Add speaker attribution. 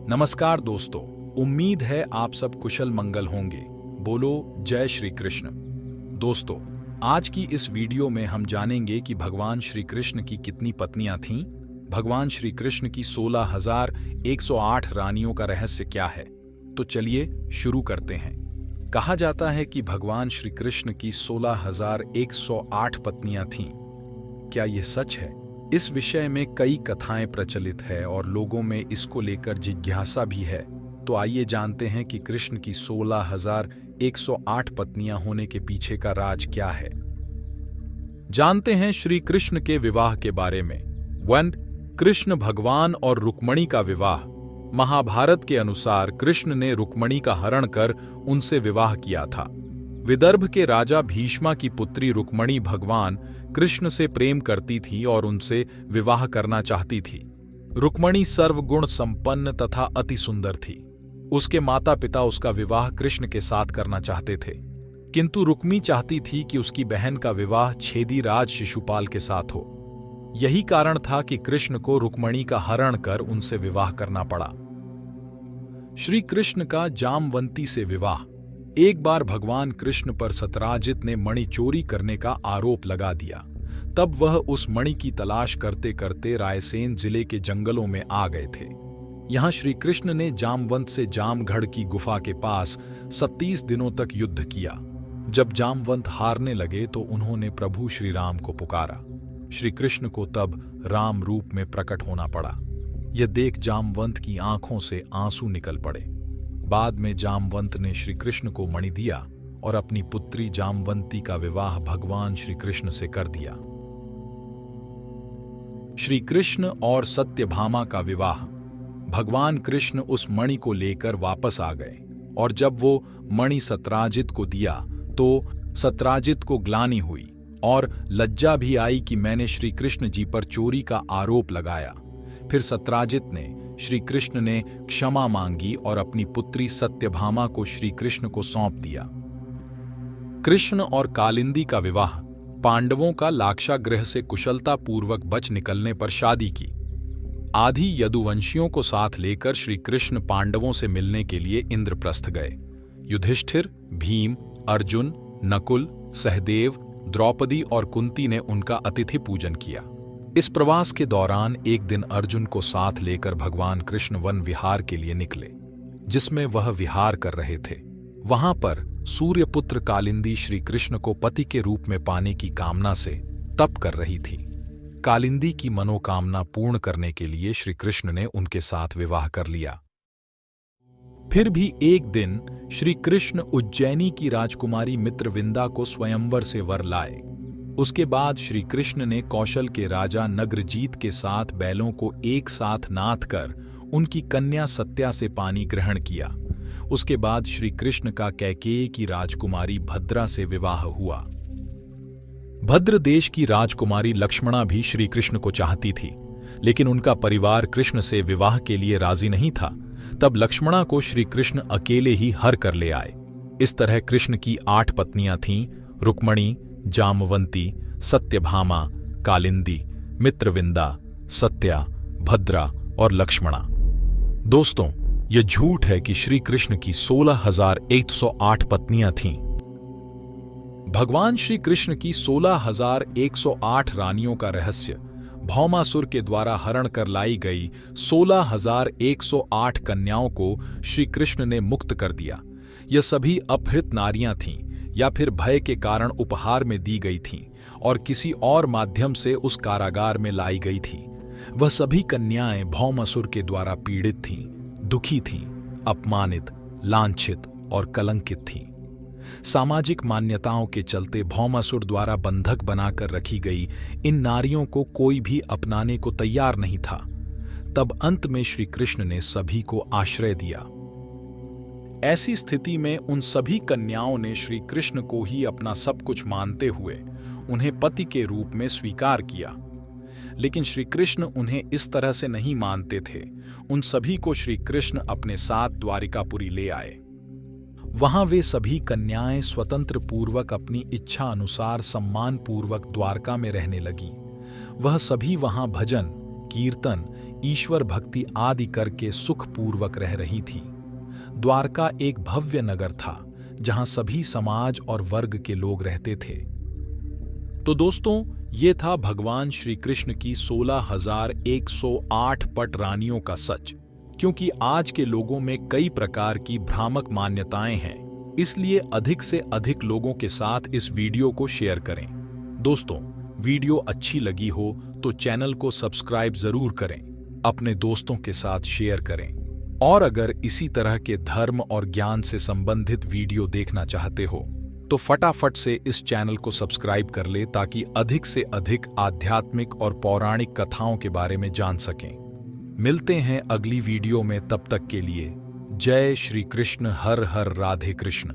Speaker 1: नमस्कार दोस्तों, उम्मीद है आप सब कुशल मंगल होंगे। बोलो जय श्री कृष्ण। दोस्तों, आज की इस वीडियो में हम जानेंगे कि भगवान श्री कृष्ण की कितनी पत्नियां थीं, भगवान श्री कृष्ण की 16,108 रानियों का रहस्य क्या है। तो चलिए शुरू करते हैं। कहा जाता है कि भगवान श्री कृष्ण की 16,108 पत्नियां थीं। क्या यह सच है? इस विषय में कई कथाएं प्रचलित है और लोगों में इसको लेकर जिज्ञासा भी है। तो आइए जानते हैं कि कृष्ण की 16,108 पत्नियां होने के पीछे का राज क्या है। जानते हैं श्री कृष्ण के विवाह के बारे में। 1. कृष्ण भगवान और रुक्मणी का विवाह। महाभारत के अनुसार कृष्ण ने रुक्मणी का हरण कर उनसे विवाह किया था। विदर्भ के राजा भीष्मा की पुत्री रुक्मणी भगवान कृष्ण से प्रेम करती थी और उनसे विवाह करना चाहती थी। रुक्मणी सर्वगुण संपन्न तथा अति सुंदर थी। उसके माता पिता उसका विवाह कृष्ण के साथ करना चाहते थे, किंतु रुक्मी चाहती थी कि उसकी बहन का विवाह छेदी राज शिशुपाल के साथ हो। यही कारण था कि कृष्ण को रुक्मणी का हरण कर उनसे विवाह करना पड़ा। श्री कृष्ण का जामवंती से विवाह। एक बार भगवान कृष्ण पर सत्यराजित ने मणि चोरी करने का आरोप लगा दिया। तब वह उस मणि की तलाश करते करते रायसेन जिले के जंगलों में आ गए थे। यहां श्री कृष्ण ने जामवंत से जामगढ़ की गुफा के पास 37 दिनों तक युद्ध किया। जब जामवंत हारने लगे तो उन्होंने प्रभु श्री राम को पुकारा। श्री कृष्ण को तब राम रूप में प्रकट होना पड़ा। यह देख जामवंत की आंखों से आंसू निकल पड़े। बाद में जामवंत ने श्री कृष्ण को मणि दिया और अपनी पुत्री जामवंती का विवाह भगवान श्री कृष्ण से कर दिया। श्री कृष्ण और सत्यभामा का विवाह। भगवान कृष्ण उस मणि को लेकर वापस आ गए और जब वो मणि सत्यराजित को दिया तो सत्यराजित को ग्लानि हुई और लज्जा भी आई कि मैंने श्री कृष्ण जी पर चोरी का आरोप लगाया। फिर सत्यराजित ने श्री कृष्ण ने क्षमा मांगी और अपनी पुत्री सत्यभामा को श्री कृष्ण को सौंप दिया। कृष्ण और कालिंदी का विवाह। पांडवों का लाक्षागृह से कुशलता पूर्वक बच निकलने पर शादी की। आदि यदुवंशियों को साथ लेकर श्री कृष्ण पांडवों से मिलने के लिए इंद्रप्रस्थ गए। युधिष्ठिर, भीम, अर्जुन, नकुल, सहदेव, द्रौपदी और कुंती ने उनका अतिथि पूजन किया। इस प्रवास के दौरान एक दिन अर्जुन को साथ लेकर भगवान कृष्ण वन विहार के लिए निकले, जिसमें वह विहार कर रहे थे। वहां पर सूर्यपुत्र कालिंदी श्री कृष्ण को पति के रूप में पाने की कामना से तप कर रही थी। कालिंदी की मनोकामना पूर्ण करने के लिए श्री कृष्ण ने उनके साथ विवाह कर लिया। फिर भी एक दिन श्री कृष्ण उज्जैनी की राजकुमारी मित्रविंदा को स्वयंवर से वर लाए। उसके बाद श्री कृष्ण ने कौशल के राजा नग्रजीत के साथ बैलों को एक साथ नाथ कर उनकी कन्या सत्या से पानी ग्रहण किया। उसके बाद श्री कृष्ण का कैकेयी की राजकुमारी भद्रा से विवाह हुआ। भद्र देश की राजकुमारी लक्ष्मणा भी श्री कृष्ण को चाहती थी, लेकिन उनका परिवार कृष्ण से विवाह के लिए राजी नहीं था। तब लक्ष्मणा को श्री कृष्ण अकेले ही हर कर ले आए। इस तरह कृष्ण की 8 पत्नियां थीं: रुक्मणी, जामवंती, सत्यभामा, कालिंदी, मित्रविंदा, सत्या, भद्रा और लक्ष्मणा। दोस्तों, यह झूठ है कि श्री कृष्ण की 16,108 पत्नियां थीं। भगवान श्री कृष्ण की 16,108 रानियों का रहस्य। भौमासुर के द्वारा हरण कर लाई गई 16,108 कन्याओं को श्री कृष्ण ने मुक्त कर दिया। यह सभी अपहृत नारियां थीं या फिर भय के कारण उपहार में दी गई थीं और किसी और माध्यम से उस कारागार में लाई गई थीं। वह सभी कन्याएं भौमासुर के द्वारा पीड़ित थीं, दुखी थीं, अपमानित, लांछित और कलंकित थीं। सामाजिक मान्यताओं के चलते भौमासुर द्वारा बंधक बनाकर रखी गई इन नारियों को कोई भी अपनाने को तैयार नहीं था। तब अंत में श्री कृष्ण ने सभी को आश्रय दिया। ऐसी स्थिति में उन सभी कन्याओं ने श्री कृष्ण को ही अपना सब कुछ मानते हुए उन्हें पति के रूप में स्वीकार किया। लेकिन श्री कृष्ण उन्हें इस तरह से नहीं मानते थे। उन सभी को श्री कृष्ण अपने साथ द्वारिकापुरी ले आए। वहां वे सभी कन्याएं स्वतंत्र पूर्वक अपनी इच्छा अनुसार सम्मान पूर्वक द्वारका में रहने लगीं। वह सभी वहां भजन, कीर्तन, ईश्वर भक्ति आदि करके सुखपूर्वक रह रही थी। द्वारका एक भव्य नगर था जहां सभी समाज और वर्ग के लोग रहते थे। तो दोस्तों, ये था भगवान श्री कृष्ण की 16,108 पट रानियों का सच। क्योंकि आज के लोगों में कई प्रकार की भ्रामक मान्यताएं हैं, इसलिए अधिक से अधिक लोगों के साथ इस वीडियो को शेयर करें। दोस्तों, वीडियो अच्छी लगी हो तो चैनल को सब्सक्राइब जरूर करें, अपने दोस्तों के साथ शेयर करें। और अगर इसी तरह के धर्म और ज्ञान से संबंधित वीडियो देखना चाहते हो तो फटाफट से इस चैनल को सब्सक्राइब कर ले ताकि अधिक से अधिक आध्यात्मिक और पौराणिक कथाओं के बारे में जान सकें। मिलते हैं अगली वीडियो में, तब तक के लिए जय श्री कृष्ण, हर हर राधे कृष्ण।